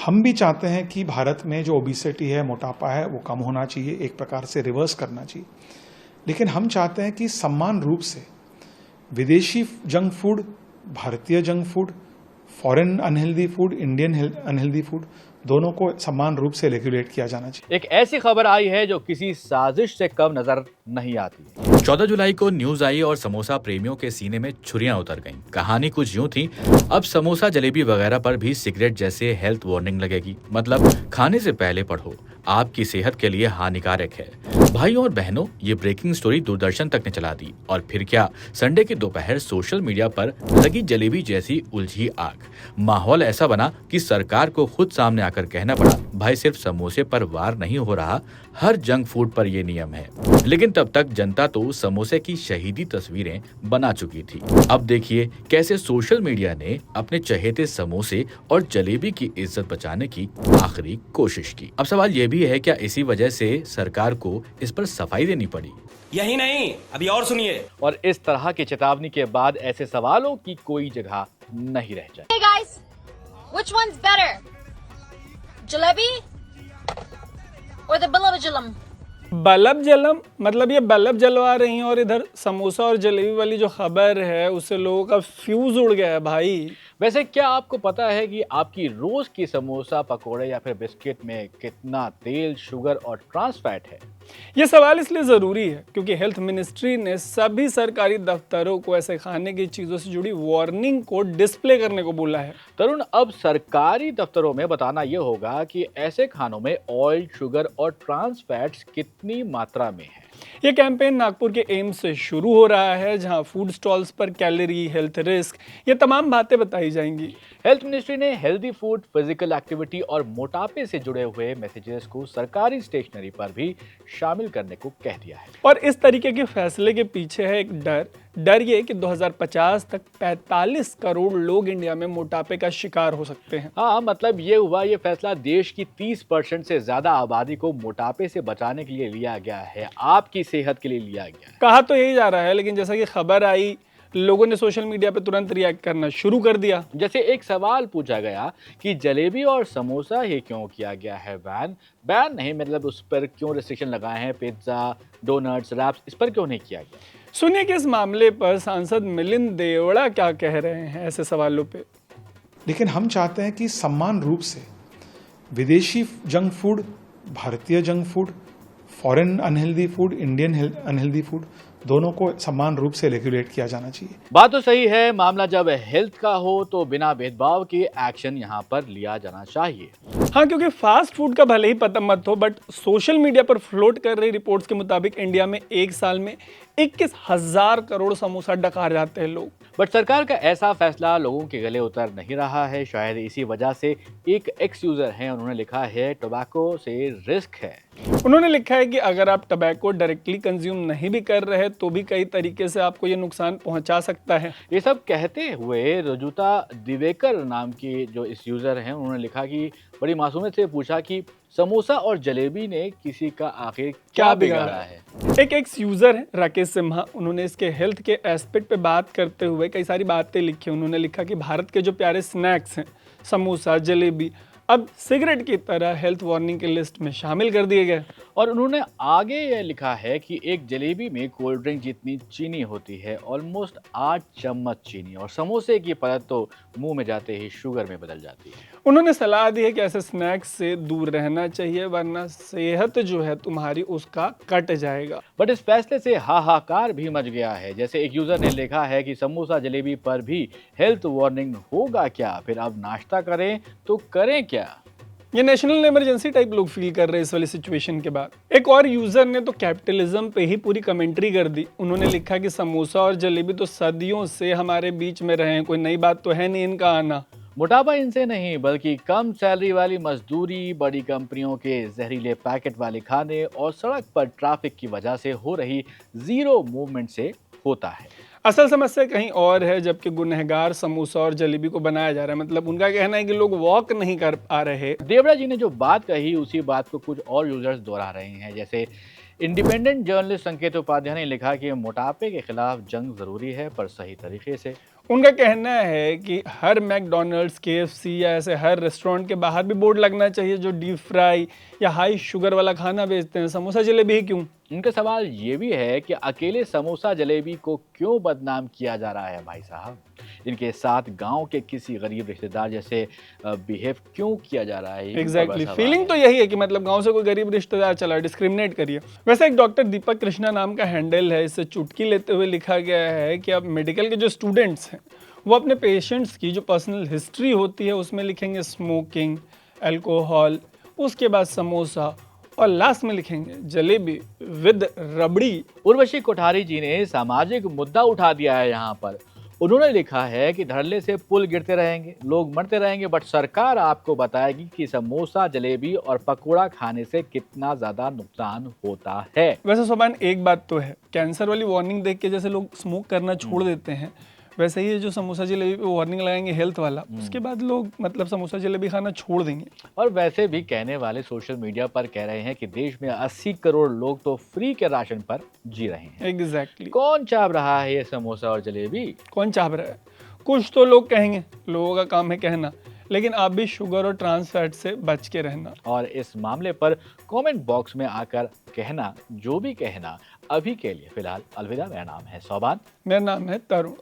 हम भी चाहते हैं कि भारत में जो ओबिसिटी है, मोटापा है, वो कम होना चाहिए, एक प्रकार से रिवर्स करना चाहिए। लेकिन हम चाहते हैं कि समान रूप से विदेशी जंक फूड, भारतीय junk food, foreign unhealthy food, Indian unhealthy food, दोनों को समान रूप से रेगुलेट किया जाना चाहिए। एक ऐसी खबर आई है जो किसी साजिश से कम नजर नहीं आती। 14 जुलाई को न्यूज आई और समोसा प्रेमियों के सीने में छुरियां उतर गईं। कहानी कुछ यूं थी, अब समोसा जलेबी वगैरह पर भी सिगरेट जैसे हेल्थ वार्निंग लगेगी। मतलब खाने से पहले पढ़ो, आपकी सेहत के लिए हानिकारक है। भाइयों और बहनों, ये ब्रेकिंग स्टोरी दूरदर्शन तक ने चला दी। और फिर क्या, संडे की दोपहर सोशल मीडिया पर लगी जलेबी जैसी उलझी आग। माहौल ऐसा बना कि सरकार को खुद सामने आकर कहना पड़ा, भाई सिर्फ समोसे पर वार नहीं हो रहा, हर जंक फूड पर ये नियम है। लेकिन तब तक जनता तो समोसे की शहीदी तस्वीरें बना चुकी थी। अब देखिए कैसे सोशल मीडिया ने अपने चहेते समोसे और जलेबी की इज्जत बचाने की आखिरी कोशिश की। अब सवाल ये भी है, क्या इसी वजह से सरकार को इस पर सफाई देनी पड़ी? यही नहीं, अभी और सुनिए। और इस तरह की चेतावनी के बाद ऐसे सवालों की कोई जगह नहीं रह जाए। Hey guys, which one's better? Jalebi or the Balabajalam? Bulb जलम मतलब ये बल्ब जलवा रही हैं, और इधर समोसा और जलेबी वाली जो खबर है उससे लोगों का फ्यूज उड़ गया है भाई। वैसे क्या आपको पता है कि आपकी रोज की समोसा, पकोड़े या फिर बिस्किट में कितना तेल, शुगर और ट्रांस फैट है? ये सवाल इसलिए ज़रूरी है क्योंकि हेल्थ मिनिस्ट्री ने सभी सरकारी दफ्तरों को ऐसे खाने की चीज़ों से जुड़ी वार्निंग को डिस्प्ले करने को बोला है। तरुण, अब सरकारी दफ्तरों में बताना यह होगा कि ऐसे खानों में ऑयल, शुगर और ट्रांस फैट्स कितनी मात्रा में है। ये कैंपेन नागपुर के एम्स से शुरू हो रहा है, जहां फूड स्टॉल्स पर कैलोरी, हेल्थ रिस्क, ये तमाम बातें बताई जाएंगी। हेल्थ मिनिस्ट्री ने हेल्दी फूड, फिजिकल एक्टिविटी और मोटापे से जुड़े हुए मैसेजेस को सरकारी स्टेशनरी पर भी शामिल करने को कह दिया है। और इस तरीके के फैसले के पीछे है एक डर ये कि 2050 तक 45 करोड़ लोग इंडिया में मोटापे का शिकार हो सकते हैं। हाँ, मतलब ये हुआ, ये फैसला देश की 30% से ज्यादा आबादी को मोटापे से बचाने के लिए लिया गया है, आपकी सेहत के लिए लिया गया है। कहा तो यही जा रहा है, लेकिन जैसा कि खबर आई, लोगों ने सोशल मीडिया पे तुरंत रिएक्ट करना शुरू कर दिया। जैसे एक सवाल पूछा गया कि जलेबी और समोसा ही क्यों किया गया है बैन नहीं, मतलब उस पर क्यों रिस्ट्रिक्शन लगाए हैं, पिज्जा, डोनट्स, रैप्स, इस पर क्यों नहीं किया गया? सुनिए कि इस मामले पर सांसद मिलिंद देवड़ा क्या कह रहे हैं ऐसे सवालों पे। लेकिन हम चाहते हैं कि समान रूप से विदेशी जंक फूड, भारतीय junk food, foreign unhealthy food, Indian unhealthy food, दोनों को समान रूप से रेगुलेट किया जाना चाहिए। बात तो सही है, मामला जब हेल्थ का हो तो बिना भेदभाव के एक्शन यहाँ पर लिया जाना चाहिए। हाँ, क्योंकि फास्ट फूड का भले ही पता मत हो, बट सोशल मीडिया पर फ्लोट कर रही रिपोर्ट्स के मुताबिक इंडिया में एक साल में 21,000 करोड़ समोसा डकार जाते हैं लोग। बट सरकार का ऐसा फैसला लोगों के गले उतर नहीं रहा है। शायद इसी वजह से एक एक्स यूजर है, उन्होंने लिखा है टोबैको से रिस्क है। उन्होंने लिखा है कि अगर आप टबैको डायरेक्टली कंज्यूम नहीं भी कर रहे तो भी कई तरीके से आपको ये नुकसान पहुंचा सकता है। ये सब कहते हुए रजुता दिवेकर नाम की जो इस यूजर हैं, उन्होंने लिखा कि बड़ी मासूमियत से पूछा कि समोसा और जलेबी ने किसी का आखिर क्या बिगाड़ा है। एक एक्स यूजर है राकेश सिम्हा, उन्होंने इसके हेल्थ के एस्पेक्ट पे बात करते हुए कई सारी बातें लिखी। उन्होंने लिखा कि भारत के जो प्यारे स्नैक्स हैं, समोसा, जलेबी, अब सिगरेट की तरह हेल्थ वार्निंग की लिस्ट में शामिल कर दिए गए। और उन्होंने आगे यह लिखा है कि एक जलेबी में कोल्ड ड्रिंक जितनी चीनी होती है, ऑलमोस्ट 8 चम्मच चीनी, और समोसे की परत तो मुंह में जाते ही शुगर में बदल जाती है। उन्होंने सलाह दी है कि ऐसे स्नैक्स से दूर रहना चाहिए, वरना सेहत जो है तुम्हारी उसका कट जाएगा। बट इस फैसले से हाहाकार भी मच गया है। जैसे एक यूजर ने लिखा है कि समोसा जलेबी पर भी हेल्थ वार्निंग होगा क्या, फिर अब नाश्ता करें तो करें क्या? ये नेशनल इमरजेंसी टाइप लोग फील कर रहे हैं इस वाली सिचुएशन के बाद। एक और यूजर ने तो कैपिटलिज्म पे ही पूरी कमेंट्री कर दी। उन्होंने लिखा कि समोसा और जलेबी तो सदियों से हमारे बीच में रहे हैं, कोई नई बात तो है नहीं इनका आना। मोटापा इनसे नहीं, बल्कि कम सैलरी वाली मजदूरी, बड़ी कंपनियों के जहरीले पैकेट वाले खाने और सड़क पर ट्रैफिक की वजह से हो रही जीरो मूवमेंट से होता है। असल समस्या कहीं और है, जबकि गुनहगार समोसा और जलेबी को बनाया जा रहा है। मतलब उनका कहना है कि लोग वॉक नहीं कर पा रहे। देवड़ा जी ने जो बात कही उसी बात को कुछ और यूजर्स दोहरा रहे हैं। जैसे इंडिपेंडेंट जर्नलिस्ट संकेत उपाध्याय ने लिखा कि मोटापे के खिलाफ जंग जरूरी है, पर सही तरीके से। उनका कहना है कि हर मैकडोनल्ड्स, KFC या ऐसे हर रेस्टोरेंट के बाहर भी बोर्ड लगना चाहिए जो डीप फ्राई या हाई शुगर वाला खाना बेचते हैं। समोसा जलेबी ही क्यों? उनका सवाल ये भी है कि अकेले समोसा जलेबी को क्यों बदनाम किया जा रहा है भाई साहब? इनके साथ गांव के किसी गरीब रिश्तेदार जैसे बिहेव क्यों किया जा रहा है? एग्जैक्टली फीलिंग तो यही है कि मतलब गांव से कोई गरीब रिश्तेदार चला, डिस्क्रिमिनेट करिए। वैसे एक डॉक्टर दीपक कृष्णा नाम का हैंडल है, इससे चुटकी लेते हुए लिखा गया है कि अब मेडिकल के जो स्टूडेंट्स हैं वो अपने पेशेंट्स की जो पर्सनल हिस्ट्री होती है उसमें लिखेंगे स्मोकिंग, अल्कोहल, उसके बाद समोसा और लास्ट में लिखेंगे जलेबी विद रबड़ी। उर्वशी कोठारी जी ने सामाजिक मुद्दा उठा दिया है यहाँ पर। उन्होंने लिखा है कि धड़ल्ले से पुल गिरते रहेंगे, लोग मरते रहेंगे, बट सरकार आपको बताएगी कि समोसा जलेबी और पकोड़ा खाने से कितना ज्यादा नुकसान होता है। वैसे सोबान एक बात तो है, कैंसर वाली वार्निंग देख के जैसे लोग स्मोक करना छोड़ देते हैं, वैसे ही जो समोसा जलेबी पे वार्निंग लगाएंगे हेल्थ वाला, उसके बाद लोग मतलब समोसा जलेबी खाना छोड़ देंगे। और वैसे भी कहने वाले सोशल मीडिया पर कह रहे हैं कि देश में 80 करोड़ लोग तो फ्री के राशन पर जी रहे हैं। एग्जैक्टली कौन चाह रहा है ये समोसा और जलेबी? कौन चाह रहा है? कुछ तो लोग कहेंगे, लोगों का काम है कहना, लेकिन आप भी शुगर और ट्रांस फैट से बच के रहना। और इस मामले पर कमेंट बॉक्स में आकर कहना जो भी कहना। अभी के लिए फिलहाल अलविदा। मेरा नाम है सोबान। मेरा नाम है तरुण।